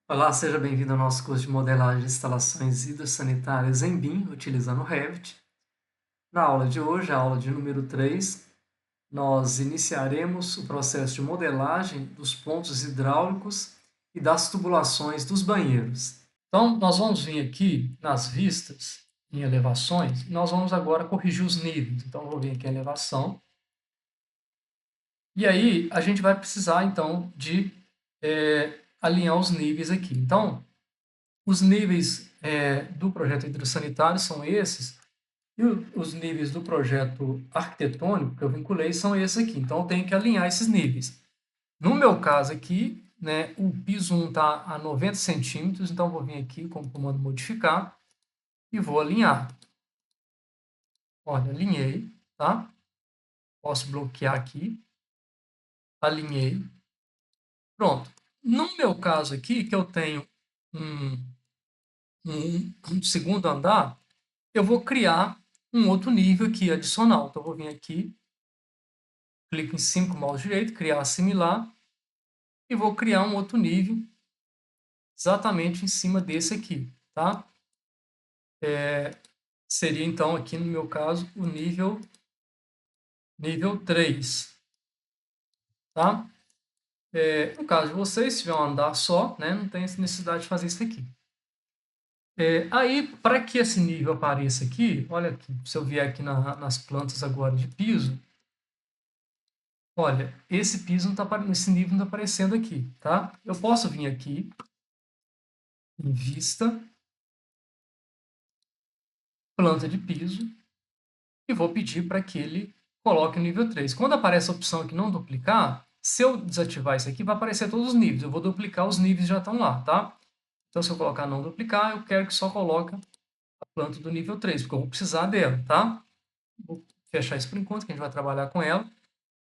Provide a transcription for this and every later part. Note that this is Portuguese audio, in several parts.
Olá, seja bem-vindo ao nosso curso de modelagem de instalações hidrossanitárias em BIM, utilizando o Revit. Na aula de hoje, a aula de número 3, nós iniciaremos o processo de modelagem dos pontos hidráulicos e das tubulações dos banheiros. Então, nós vamos vir aqui nas vistas, em elevações, e nós vamos agora corrigir os níveis. Então, eu vou vir aqui em elevação. E aí, a gente vai precisar, então, de alinhar os níveis aqui. Então, os níveis do projeto hidrossanitário são esses, e os níveis do projeto arquitetônico que eu vinculei são esses aqui. Então, eu tenho que alinhar esses níveis. No meu caso aqui, né, o piso 1 está a 90 centímetros, então eu vou vir aqui com o comando modificar e vou alinhar. Olha, alinhei, tá? Posso bloquear aqui, alinhei. Pronto. No meu caso aqui, que eu tenho um segundo andar, eu vou criar um outro nível aqui adicional. Então, eu vou vir aqui, clico em cima com o mouse direito, criar assimilar, e vou criar um outro nível exatamente em cima desse aqui, tá? Seria, então, aqui no meu caso, o nível 3, tá? No caso de vocês, se tiver um andar só, né, não tem necessidade de fazer isso aqui. Aí, para que esse nível apareça aqui, olha aqui, se eu vier aqui nas plantas agora de piso, olha, esse piso não tá, esse nível não está aparecendo aqui, tá? Eu posso vir aqui em vista, planta de piso, e vou pedir para que ele coloque o nível 3. Quando aparece a opção aqui não duplicar, se eu desativar isso aqui, vai aparecer todos os níveis. Eu vou duplicar os níveis que já estão lá, tá? Então, se eu colocar não duplicar, eu quero que só coloque a planta do nível 3, porque eu vou precisar dela, tá? Vou fechar isso por enquanto, que a gente vai trabalhar com ela.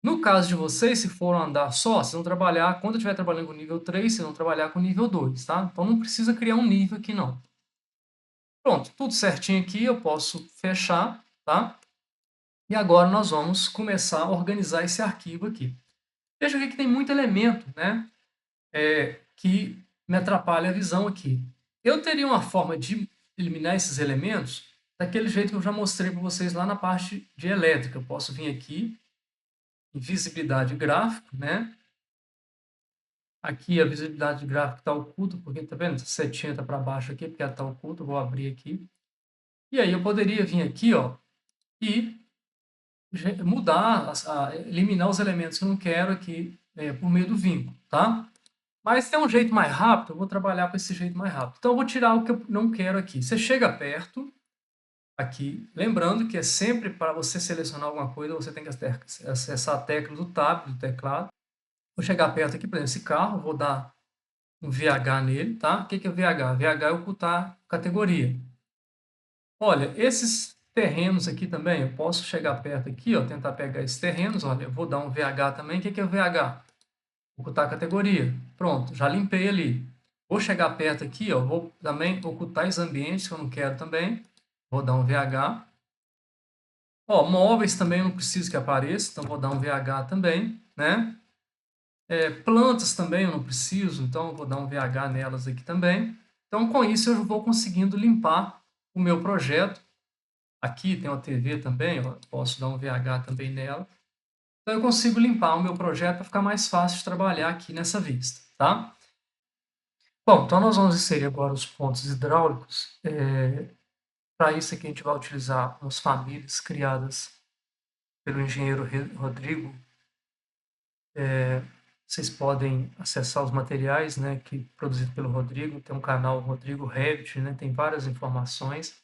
No caso de vocês, se for um andar só, vocês vão trabalhar, quando eu estiver trabalhando com o nível 3, vocês vão trabalhar com o nível 2, tá? Então, não precisa criar um nível aqui, não. Pronto, tudo certinho aqui, eu posso fechar, tá? E agora nós vamos começar a organizar esse arquivo aqui. Veja aqui que tem muito elemento, né, que me atrapalha a visão aqui. Eu teria uma forma de eliminar esses elementos daquele jeito que eu já mostrei para vocês lá na parte de elétrica. Eu posso vir aqui em visibilidade gráfica, né? Aqui a visibilidade gráfica está oculta, porque tá vendo? Essa setinha está para baixo aqui, porque ela está oculta. Eu vou abrir aqui. E aí eu poderia vir aqui, ó, e mudar, eliminar os elementos que eu não quero aqui por meio do vínculo, tá? Mas tem um jeito mais rápido, eu vou trabalhar com esse jeito mais rápido. Então, eu vou tirar o que eu não quero aqui. Você chega perto, aqui, lembrando que é sempre para você selecionar alguma coisa, você tem que acessar a tecla do Tab, do teclado. Vou chegar perto aqui, por exemplo, esse carro, vou dar um VH nele, tá? O que é VH? VH é ocultar categoria. Olha, esses terrenos aqui também, eu posso chegar perto aqui, ó, tentar pegar esses terrenos, olha, eu vou dar um VH também. O que é VH? Ocultar a categoria. Pronto, já limpei ali. Vou chegar perto aqui, ó, vou também ocultar os ambientes que eu não quero também. Vou dar um VH. Ó, móveis também eu não preciso que apareça, então vou dar um VH também, né? Plantas também eu não preciso, então eu vou dar um VH nelas aqui também. Então, com isso, eu vou conseguindo limpar o meu projeto. Aqui tem uma TV também, ó, posso dar um VH também nela. Então, eu consigo limpar o meu projeto para ficar mais fácil de trabalhar aqui nessa vista, tá? Bom, então nós vamos inserir agora os pontos hidráulicos. Para isso aqui a gente vai utilizar umas famílias criadas pelo engenheiro Rodrigo. Vocês podem acessar os materiais, né, que produzido pelo Rodrigo. Tem um canal Rodrigo Revit, né, tem várias informações.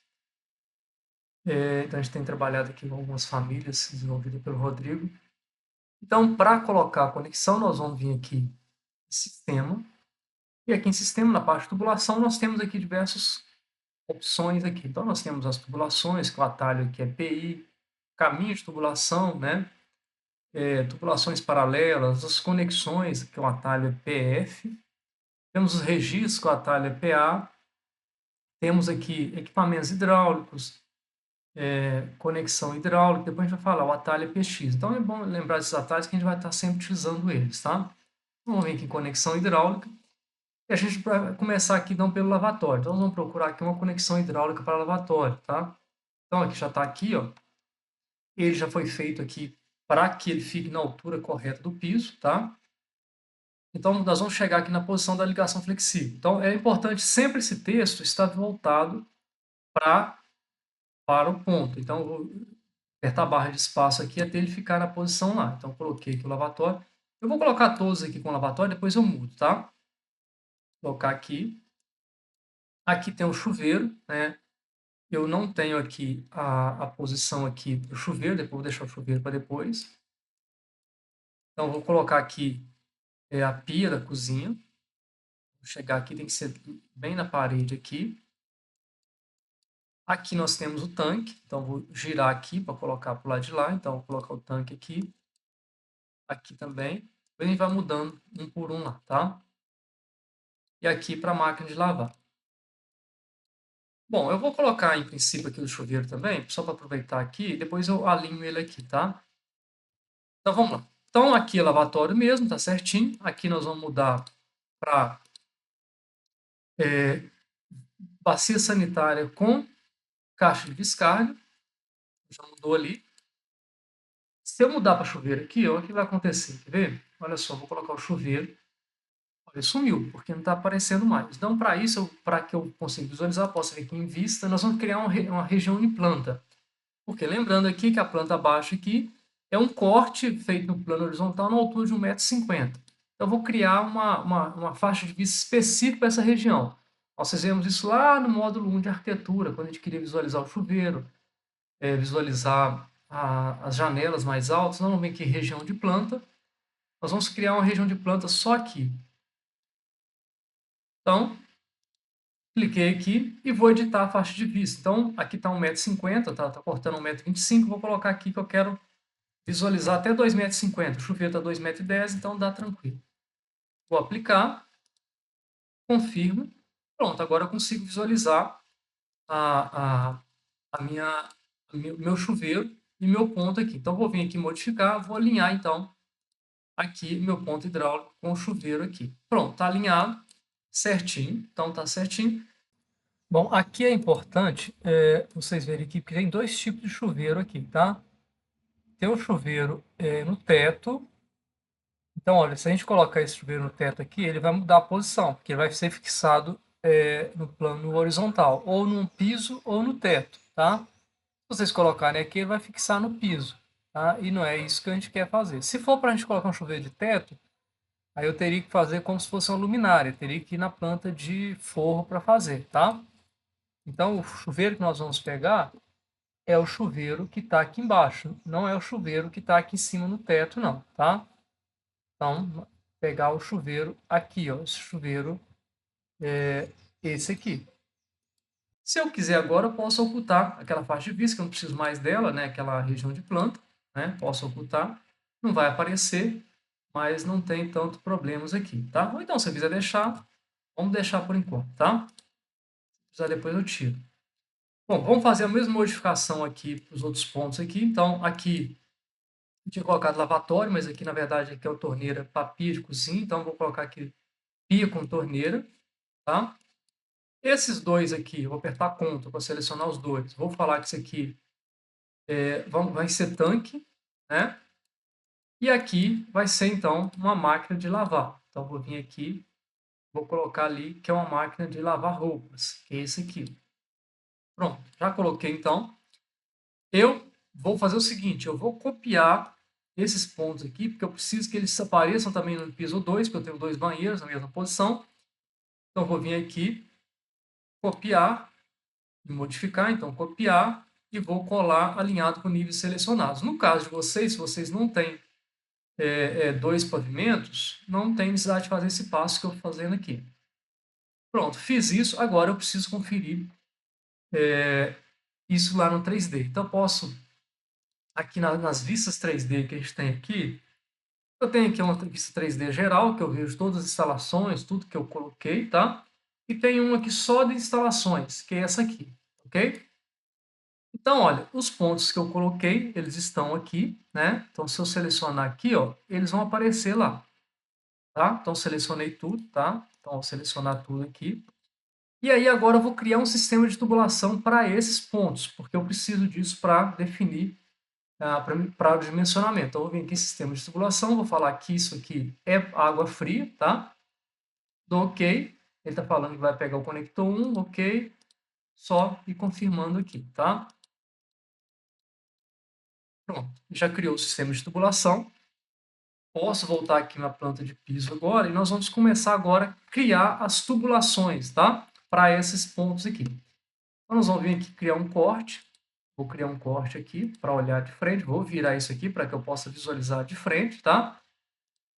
Então a gente tem trabalhado aqui com algumas famílias desenvolvidas pelo Rodrigo. Então, para colocar a conexão, nós vamos vir aqui em Sistema. E aqui em Sistema, na parte de tubulação, nós temos aqui diversas opções aqui. Então, nós temos as tubulações, que o atalho aqui é PI, caminho de tubulação, né? Tubulações paralelas, as conexões, que o atalho é PF. Temos os registros, que o atalho é PA. Temos aqui equipamentos hidráulicos, conexão hidráulica. Depois a gente vai falar, o atalho é PX. Então, é bom lembrar desses atalhos que a gente vai estar sempre utilizando eles, tá? Vamos ver aqui conexão hidráulica. E a gente vai começar aqui então pelo lavatório. Então, nós vamos procurar aqui uma conexão hidráulica para lavatório, tá? Então, aqui já está aqui, ó. Ele já foi feito aqui para que ele fique na altura correta do piso, tá? Então, nós vamos chegar aqui na posição da ligação flexível. Então, é importante sempre esse texto estar voltado para o ponto. Então, eu vou apertar a barra de espaço aqui até ele ficar na posição lá. Então, coloquei aqui o lavatório. Eu vou colocar todos aqui com lavatório, depois eu mudo, tá? Vou colocar aqui. Aqui tem o chuveiro, né? Eu não tenho aqui a posição aqui do chuveiro, depois vou deixar o chuveiro para depois. Então, vou colocar aqui a pia da cozinha. Vou chegar aqui, tem que ser bem na parede aqui. Aqui nós temos o tanque, então vou girar aqui para colocar para o lado de lá. Então, vou colocar o tanque aqui. Aqui também. Depois a gente vai mudando um por um lá, tá? E aqui para a máquina de lavar. Bom, eu vou colocar em princípio aqui o chuveiro também, só para aproveitar aqui, depois eu alinho ele aqui, tá? Então vamos lá. Então aqui é lavatório mesmo, tá certinho. Aqui nós vamos mudar para bacia sanitária com caixa de descarga. Já mudou ali. Se eu mudar para chuveiro aqui, ó, o que vai acontecer? Quer ver? Olha só, vou colocar o chuveiro. Olha, sumiu, porque não está aparecendo mais. Então, para isso, para que eu consiga visualizar, posso vir aqui em vista, nós vamos criar uma região de planta. Porque lembrando aqui que a planta baixa aqui é um corte feito no plano horizontal na altura de 1,50 m. Então, eu vou criar uma faixa de vista específica para essa região. Nós fizemos isso lá no módulo 1 de arquitetura, quando a gente queria visualizar o chuveiro, visualizar as janelas mais altas. Não, vamos ver aqui região de planta. Nós vamos criar uma região de planta só aqui. Então, cliquei aqui e vou editar a faixa de vista. Então, aqui está 1,50 m, tá cortando 1,25 m. Vou colocar aqui que eu quero visualizar até 2,50 m. O chuveiro está 2,10 m, então dá tranquilo. Vou aplicar, confirmo. Pronto, agora eu consigo visualizar o meu chuveiro e meu ponto aqui. Então, vou vir aqui modificar, vou alinhar, então, aqui meu ponto hidráulico com o chuveiro aqui. Pronto, está alinhado, certinho. Então, está certinho. Bom, aqui é importante vocês verem aqui, porque tem dois tipos de chuveiro aqui, tá? Tem o chuveiro no teto. Então, olha, se a gente colocar esse chuveiro no teto aqui, ele vai mudar a posição, porque ele vai ser fixado no plano horizontal, ou num piso ou no teto, tá? Se vocês colocarem aqui, ele vai fixar no piso, tá? E não é isso que a gente quer fazer. Se for para a gente colocar um chuveiro de teto, aí eu teria que fazer como se fosse uma luminária, teria que ir na planta de forro para fazer, tá? Então, o chuveiro que nós vamos pegar é o chuveiro que está aqui embaixo, não é o chuveiro que está aqui em cima no teto, não, tá? Então, pegar o chuveiro aqui, ó, esse chuveiro é esse aqui. Se eu quiser agora, eu posso ocultar aquela faixa de vista, que eu não preciso mais dela, né? Aquela região de planta, né? Posso ocultar, não vai aparecer, mas não tem tanto problemas aqui, tá? Ou então, se eu quiser deixar, vamos deixar por enquanto, tá? Se precisar, depois eu tiro. Bom, vamos fazer a mesma modificação aqui para os outros pontos aqui. Então, aqui eu tinha colocado lavatório, mas aqui, na verdade, aqui é a torneira para pia de cozinha. Então, vou colocar aqui pia com torneira, tá? Esses dois aqui, eu vou apertar Ctrl para selecionar os dois. Vou falar que isso aqui vai ser tanque, né? E aqui vai ser, então, uma máquina de lavar. Então, vou vir aqui, vou colocar ali que é uma máquina de lavar roupas, que é esse aqui. Pronto, já coloquei, então. Eu vou fazer o seguinte, eu vou copiar esses pontos aqui, porque eu preciso que eles apareçam também no piso 2, porque eu tenho dois banheiros na mesma posição. Então, vou vir aqui, copiar e modificar, então copiar e vou colar alinhado com níveis selecionados. No caso de vocês, se vocês não têm dois pavimentos, não tem necessidade de fazer esse passo que eu estou fazendo aqui. Pronto, fiz isso, agora eu preciso conferir isso lá no 3D. Então, eu posso, aqui nas vistas 3D que a gente tem aqui, eu tenho aqui uma vista 3D geral, que eu vejo todas as instalações, tudo que eu coloquei, tá? E tem uma aqui só de instalações, que é essa aqui, ok? Então, olha, os pontos que eu coloquei, eles estão aqui, né? Então, se eu selecionar aqui, ó, eles vão aparecer lá. tá? Então, selecionei tudo, tá? Então, vou selecionar tudo aqui. E aí, agora eu vou criar um sistema de tubulação para esses pontos, porque eu preciso disso para definir para o dimensionamento. Então, eu vou vir aqui em sistema de tubulação, vou falar que isso aqui é água fria, tá? Dou OK. Ele está falando que vai pegar o conector 1, OK. Só ir confirmando aqui, tá? Pronto, já criou o sistema de tubulação. Posso voltar aqui na planta de piso agora e nós vamos começar agora a criar as tubulações, tá? Para esses pontos aqui. Então, nós vamos vir aqui criar um corte. Vou criar um corte aqui para olhar de frente. Vou virar isso aqui para que eu possa visualizar de frente, tá?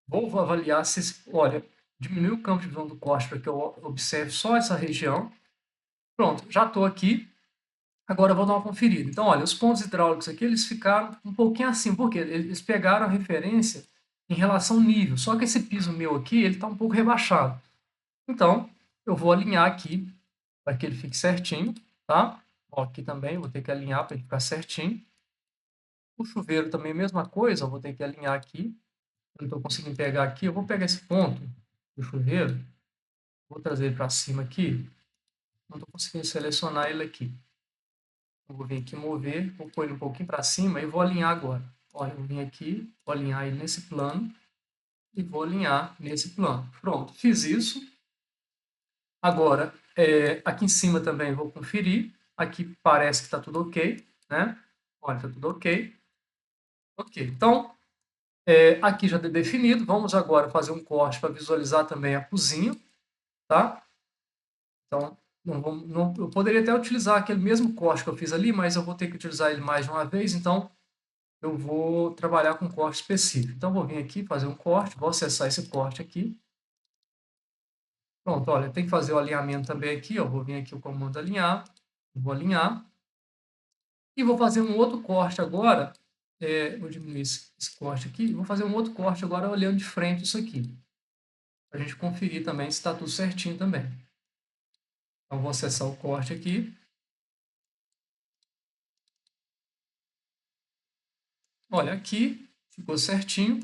Vou avaliar se, olha, diminuir o campo de visão do corte para que eu observe só essa região. Pronto, já estou aqui. Agora eu vou dar uma conferida. Então, olha, os pontos hidráulicos aqui, eles ficaram um pouquinho assim, porque eles pegaram a referência em relação ao nível. Só que esse piso meu aqui, ele está um pouco rebaixado. Então, eu vou alinhar aqui para que ele fique certinho, tá? Ó, aqui também vou ter que alinhar para ele ficar certinho. O chuveiro também, mesma coisa, eu vou ter que alinhar aqui. Não estou conseguindo pegar aqui. Eu vou pegar esse ponto do chuveiro, vou trazer ele para cima aqui. Não estou conseguindo selecionar ele aqui. Eu vou vir aqui mover, vou pôr ele um pouquinho para cima e vou alinhar agora. Olha, eu vou vir aqui, vou alinhar ele nesse plano e vou alinhar nesse plano. Pronto, fiz isso. Agora, aqui em cima também vou conferir. Aqui parece que está tudo ok, né? Olha, está tudo ok. Ok, então, aqui já definido. Vamos agora fazer um corte para visualizar também a cozinha, tá? Então, eu poderia até utilizar aquele mesmo corte que eu fiz ali, mas eu vou ter que utilizar ele mais de uma vez, então eu vou trabalhar com corte específico. Então, vou vir aqui, fazer um corte, vou acessar esse corte aqui. Pronto, olha, tem que fazer o alinhamento também aqui, ó. Vou vir aqui o comando alinhar, vou alinhar. E vou fazer um outro corte agora, vou diminuir esse corte aqui, vou fazer um outro corte agora olhando de frente isso aqui, para a gente conferir também se está tudo certinho também. Então, vou acessar o corte aqui. Olha, aqui ficou certinho.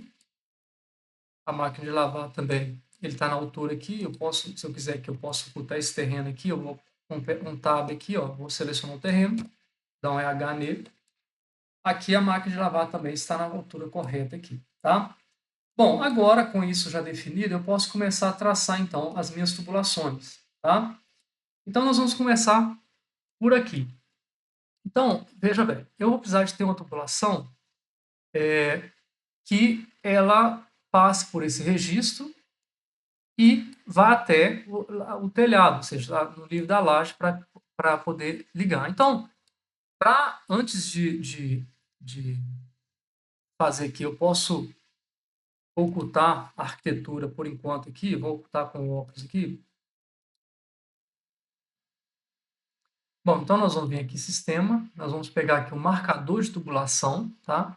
A máquina de lavar também, ele está na altura aqui. Eu posso, se eu quiser que eu possa ocultar esse terreno aqui, eu vou com um tab aqui, ó, vou selecionar o terreno, dar um EH nele. Aqui a máquina de lavar também está na altura correta aqui, tá? Bom, agora com isso já definido, eu posso começar a traçar então as minhas tubulações, tá? Então nós vamos começar por aqui. Então, veja bem, eu vou precisar de ter uma tubulação que ela passe por esse registro e vá até o telhado, ou seja, no nível da laje, para poder ligar. Então, antes de fazer aqui, eu posso ocultar a arquitetura por enquanto aqui, vou ocultar com o óculos aqui. Bom, então nós vamos vir aqui em sistema, nós vamos pegar aqui o marcador de tubulação, tá?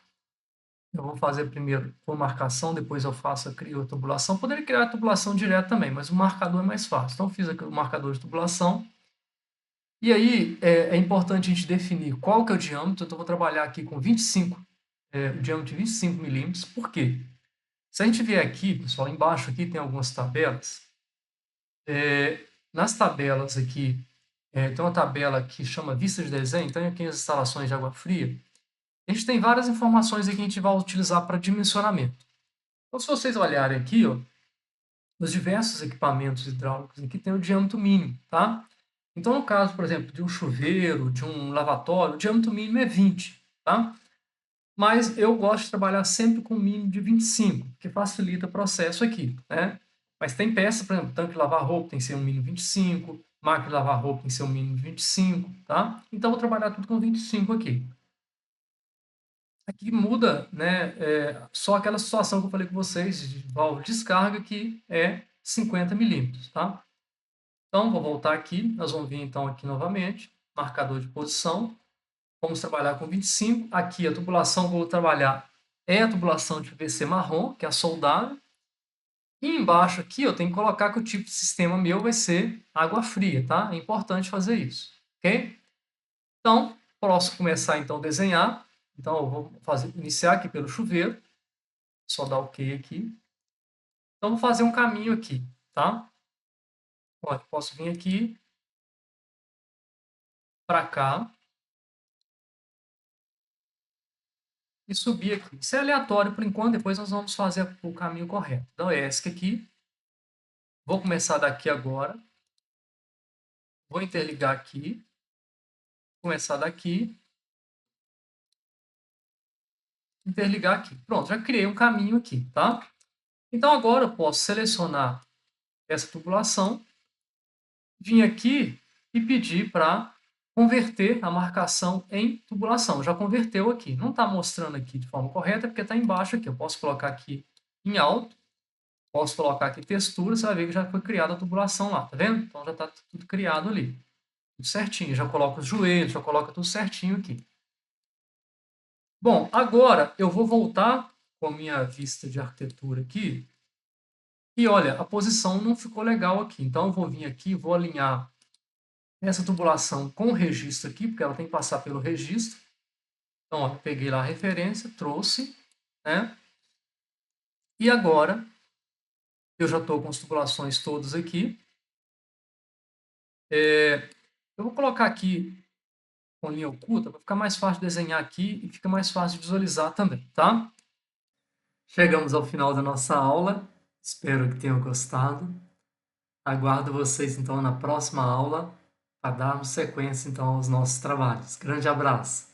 Eu vou fazer primeiro por marcação, depois eu crio a tubulação. Poderia criar a tubulação direto também, mas o marcador é mais fácil. Então, fiz aqui o marcador de tubulação. E aí, é importante a gente definir qual que é o diâmetro. Então, eu vou trabalhar aqui com 25, o diâmetro de 25 milímetros. Por quê? Se a gente vier aqui, pessoal, embaixo aqui tem algumas tabelas. Nas tabelas aqui, tem uma tabela que chama vista de desenho. Então, aqui as instalações de água fria. A gente tem várias informações aqui que a gente vai utilizar para dimensionamento. Então, se vocês olharem aqui, ó, nos diversos equipamentos hidráulicos aqui tem o diâmetro mínimo, tá? Então, no caso, por exemplo, de um chuveiro, de um lavatório, o diâmetro mínimo é 20, tá? Mas eu gosto de trabalhar sempre com o mínimo de 25, que facilita o processo aqui, né? Mas tem peça, por exemplo, tanque de lavar roupa tem que ser um mínimo 25, máquina de lavar roupa tem que ser um mínimo 25, tá? Então, vou trabalhar tudo com 25 aqui. Aqui muda, né, só aquela situação que eu falei com vocês de válvula de descarga, que é 50 milímetros, tá? Então, vou voltar aqui, nós vamos vir então aqui novamente, marcador de posição, vamos trabalhar com 25, aqui a tubulação que eu vou trabalhar é a tubulação de PVC marrom, que é a soldável, e embaixo aqui eu tenho que colocar que o tipo de sistema meu vai ser água fria, tá? É importante fazer isso, ok? Então, posso começar então a desenhar. Então, eu vou iniciar aqui pelo chuveiro, só dar OK aqui. Então, vou fazer um caminho aqui, tá? Olha, posso vir aqui para cá e subir aqui. Isso é aleatório por enquanto, depois nós vamos fazer o caminho correto. Então, é ESC aqui. Vou começar daqui agora. Vou interligar aqui. Começar daqui. Interligar aqui. Pronto, já criei um caminho aqui, tá? Então, agora eu posso selecionar essa tubulação, vir aqui e pedir para converter a marcação em tubulação. Já converteu aqui. Não está mostrando aqui de forma correta, porque está embaixo aqui. Eu posso colocar aqui em alto, posso colocar aqui textura, você vai ver que já foi criada a tubulação lá, tá vendo? Então já está tudo criado ali. Tudo certinho. Já coloco os joelhos, já coloca tudo certinho aqui. Bom, agora eu vou voltar com a minha vista de arquitetura aqui. E olha, a posição não ficou legal aqui. Então eu vou vir aqui, vou alinhar essa tubulação com o registro aqui, porque ela tem que passar pelo registro. Então, ó, peguei lá a referência, trouxe, né? E agora eu já estou com as tubulações todas aqui. Eu vou colocar aqui com linha oculta para ficar mais fácil de desenhar aqui e fica mais fácil de visualizar também, tá? Chegamos ao final da nossa aula. Espero que tenham gostado. Aguardo vocês então na próxima aula para darmos sequência então aos nossos trabalhos. Grande abraço!